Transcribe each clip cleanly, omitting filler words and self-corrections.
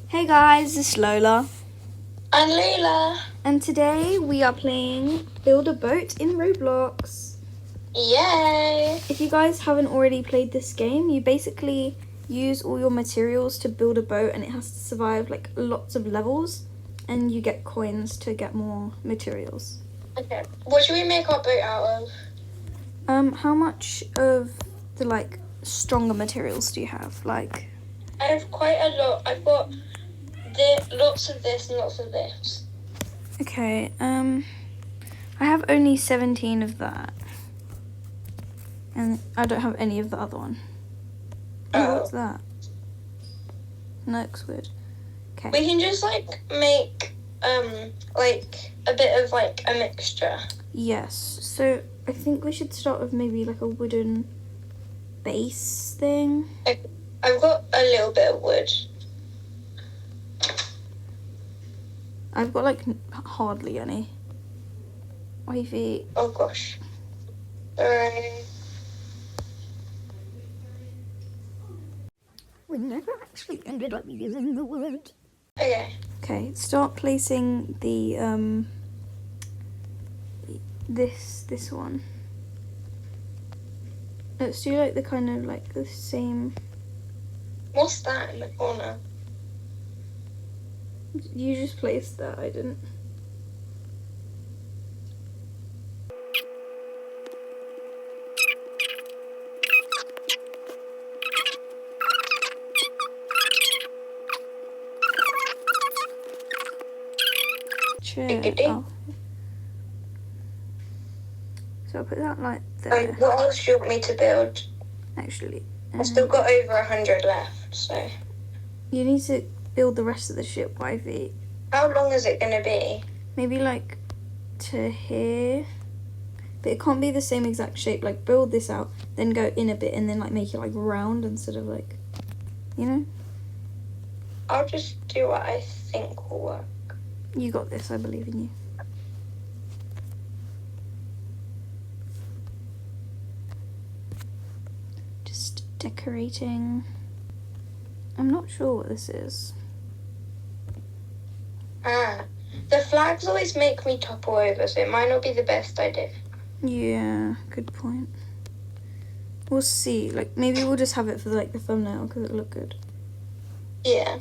Hey guys, this is Lola. And Layla. And today we are playing Build a Boat in Roblox. Yay! If you guys haven't already played this game, you basically use all your materials to build a boat and it has to survive like lots of levels and you get coins to get more materials. Okay. What should we make our boat out of? How much of the like stronger materials do you have? Like I have quite a lot. I've got lots of this and lots of this. okay, I have only 17 of that. And I don't have any of the other one. Oh, what's that? Looks weird. Okay. We can just make like a bit of like a mixture. Yes. So I think we should start with maybe like a wooden base thing. I've got a little bit of wood. I've got like hardly any. Wavy. Oh gosh. Sorry. We never actually ended up using the word. Okay. Okay, start placing the this one. Let's do like the kind of like the same. What's that in the corner? You just placed that, I didn't. Chair. Oh. So I'll put that like there. What else do you want me to build? Actually. I've still got over 100 left, so. You need to build the rest of the ship, Wifey. How long is it gonna be? Maybe like to here. But it can't be the same exact shape. Like build this out, then go in a bit and then like make it like round instead of like, you know? I'll just do what I think will work. You got this, I believe in you. Just decorating. I'm not sure what this is. The flags always make me topple over, so it might not be the best idea. Yeah, good point. We'll see. Like maybe we'll just have it for like the thumbnail because it'll look good. Yeah.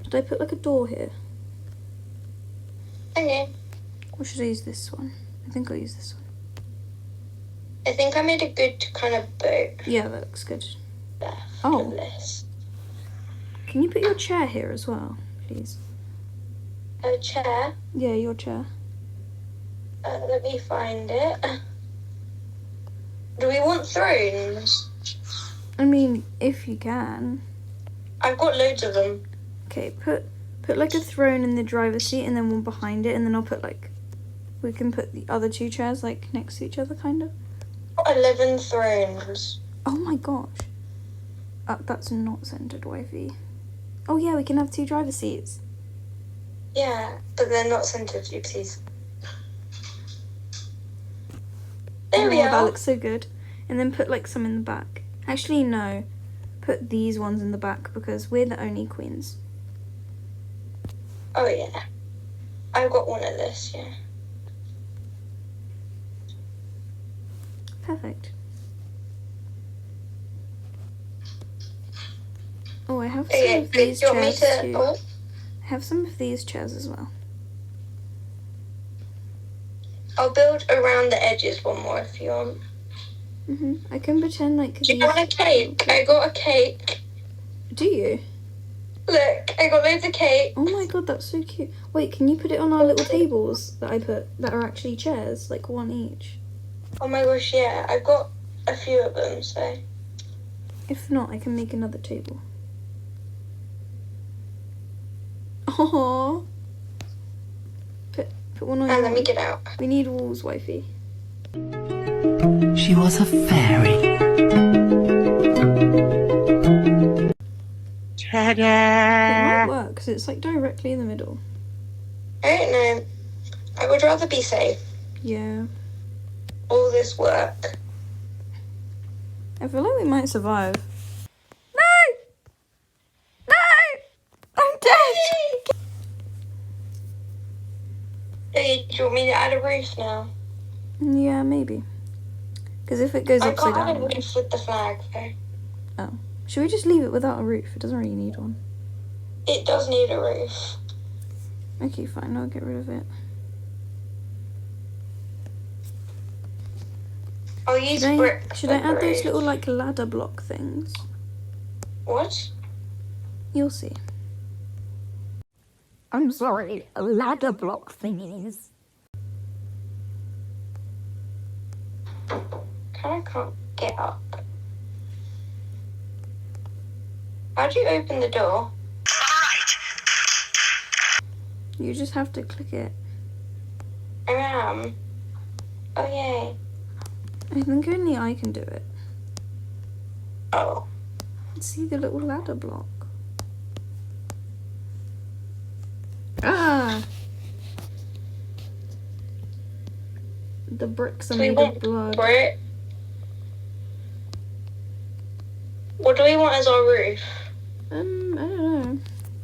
Did I put like a door here? Okay. Or should I use this one? I think I'll use this one. I think I made a good kind of boat. Yeah, that looks good. Oh. This. Can you put your chair here as well, please? A chair? Yeah, your chair. Let me find it. Do we want thrones? I mean, if you can. I've got loads of them. Okay, put like a throne in the driver's seat and then one behind it, and then I'll put like, we can put the other two chairs like next to each other, kind of. 11 thrones. Oh my gosh. That's not centered, Wifey. Oh yeah, we can have 2 driver seats. Yeah, but they're not centered, oopsies. There we are. That looks so good. And then put like some in the back. Actually, no. Put these ones in the back because we're the only queens. Oh yeah. I've got one of this, yeah. Perfect. Oh, I have some of these chairs too. I have some of these chairs as well. I'll build around the edges one more if you want. I can pretend like. Do you want a cake? I got a cake. Do you? Look, I got loads of cake. Oh my god, that's so cute. Wait, can you put it on our little tables that I put that are actually chairs, like one each? Oh my gosh, yeah. I've got a few of them, so. If not, I can make another table. Aww. Put one on your let me get out. We need walls, Wifey. She was a fairy. Ta-da! It might work because it's like directly in the middle. I don't know. I would rather be safe. Yeah. All this work. I feel like we might survive. No! Do you want me to add a roof now? Yeah, maybe. Because if it goes I upside can't add a down... roof with the flag, though. Oh. Should we just leave it without a roof? It doesn't really need one. It does need a roof. Okay, fine. I'll get rid of it. I'll use Should brick. I for add those roof. little, like, ladder block things? What? You'll see. I'm sorry, ladder block thingies. I can't get up. How do you open the door? You just have to click it. I am. Oh, yay. I think only I can do it. Oh. See the little ladder block. Ah! The bricks are Do we made want of blood. brick? What do we want as our roof? I don't know.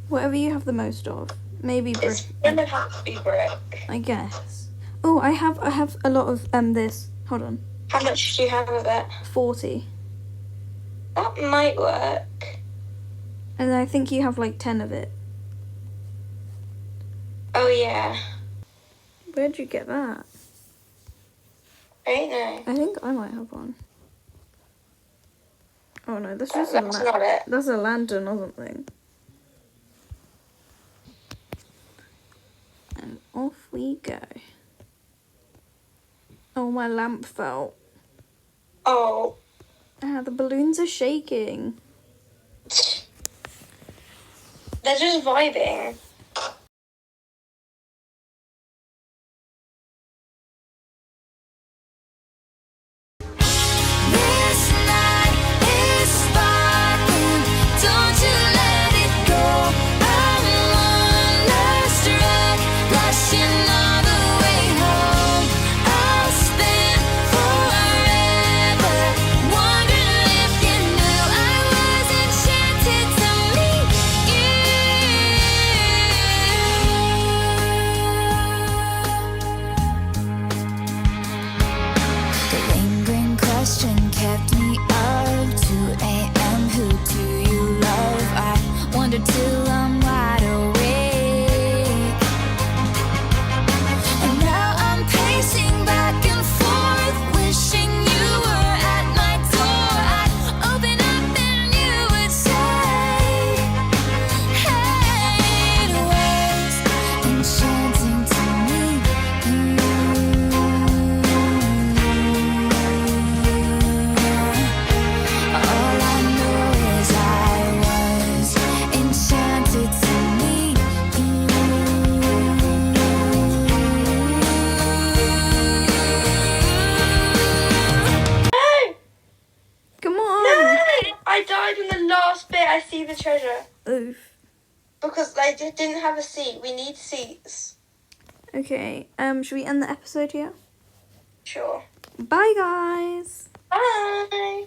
Whatever you have the most of. Maybe brick, It's gonna have to be brick. I guess. Oh, I have a lot of this. Hold on. How much do you have of it? 40. That might work. And I think you have like 10 of it. Oh, yeah. Where'd you get that? I don't know. I think I might have one. Oh no, that's just That's not it. That's a lantern or something. And off we go. Oh, my lamp fell. Oh. Ah, the balloons are shaking. They're just vibing. This night is sparkling, don't you let it go. I'm wonderstruck, blushing all the way home. I'll spend forever wondering if you knew I was enchanted to meet you. The lingering question kept me up 2 a.m. Who do you love? I wonder till I'm wide awake. And now I'm pacing back and forth, wishing you were at my door. I'd open up and you would say, hey, it was enchanting to meet you. All I know is I was enchanted to meet you. No! Come on! No! I died in the last bit. I see the treasure. Oof. Because I didn't have a seat. We need seats. Okay, should we end the episode here? Sure. Bye, guys! Bye!